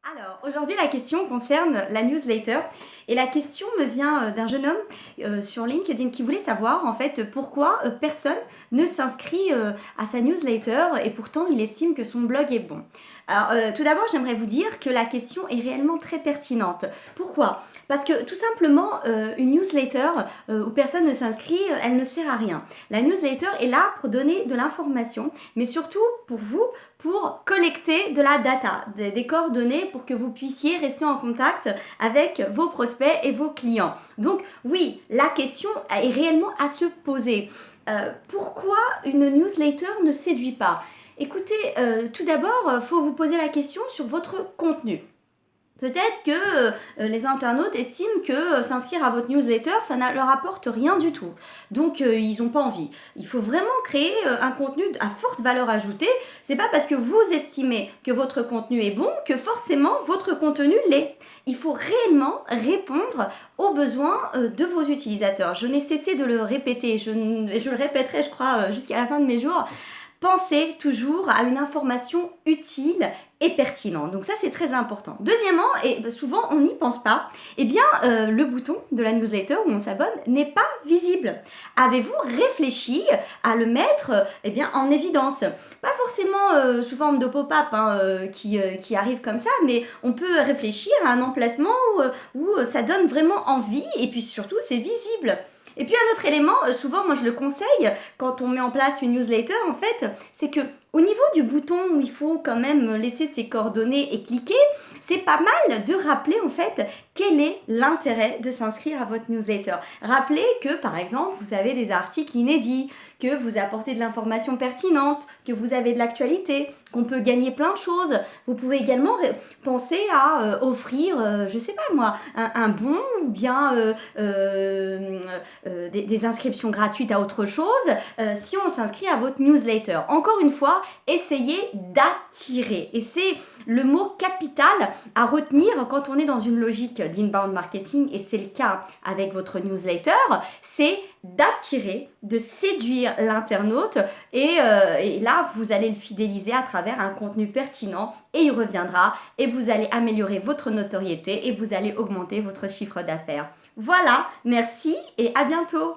Alors, aujourd'hui, la question concerne la newsletter. Et la question me vient d'un jeune homme sur LinkedIn qui voulait savoir en fait pourquoi personne ne s'inscrit à sa newsletter et pourtant il estime que son blog est bon. Alors, tout d'abord, j'aimerais vous dire que la question est réellement très pertinente. Pourquoi? Parce que tout simplement, une newsletter où personne ne s'inscrit, elle ne sert à rien. La newsletter est là pour donner de l'information, mais surtout pour vous, pour collecter de la data, des coordonnées pour que vous puissiez rester en contact avec vos prospects et vos clients. Donc oui, la question est réellement à se poser. Pourquoi une newsletter ne séduit pas? Écoutez, tout d'abord, il faut vous poser la question sur votre contenu. Peut-être que les internautes estiment que s'inscrire à votre newsletter, ça ne leur apporte rien du tout. Donc, ils n'ont pas envie. Il faut vraiment créer un contenu à forte valeur ajoutée. C'est pas parce que vous estimez que votre contenu est bon que forcément votre contenu l'est. Il faut réellement répondre aux besoins de vos utilisateurs. Je n'ai cessé de le répéter. Je le répéterai, je crois, jusqu'à la fin de mes jours. Pensez toujours à une information utile et pertinente. Donc ça, c'est très important. Deuxièmement, et souvent on n'y pense pas, eh bien, le bouton de la newsletter où on s'abonne n'est pas visible. Avez-vous réfléchi à le mettre eh bien, en évidence? Pas forcément sous forme de pop-up qui arrive comme ça, mais on peut réfléchir à un emplacement où ça donne vraiment envie et puis surtout, c'est visible. Et puis un autre élément, souvent moi je le conseille quand on met en place une newsletter en fait, c'est que au niveau du bouton où il faut quand même laisser ses coordonnées et cliquer, c'est pas mal de rappeler en fait quel est l'intérêt de s'inscrire à votre newsletter. Rappelez que par exemple vous avez des articles inédits, que vous apportez de l'information pertinente, que vous avez de l'actualité, qu'on peut gagner plein de choses. Vous pouvez également penser à offrir, je sais pas moi, un bon ou bien des inscriptions gratuites à autre chose si on s'inscrit à votre newsletter. Encore une fois, essayez d'attirer. Et c'est le mot capital à retenir quand on est dans une logique d'inbound marketing, et c'est le cas avec votre newsletter, c'est d'attirer, de séduire l'internaute et là, vous allez le fidéliser à travers un contenu pertinent et il reviendra et vous allez améliorer votre notoriété et vous allez augmenter votre chiffre d'affaires. Voilà, merci et à bientôt.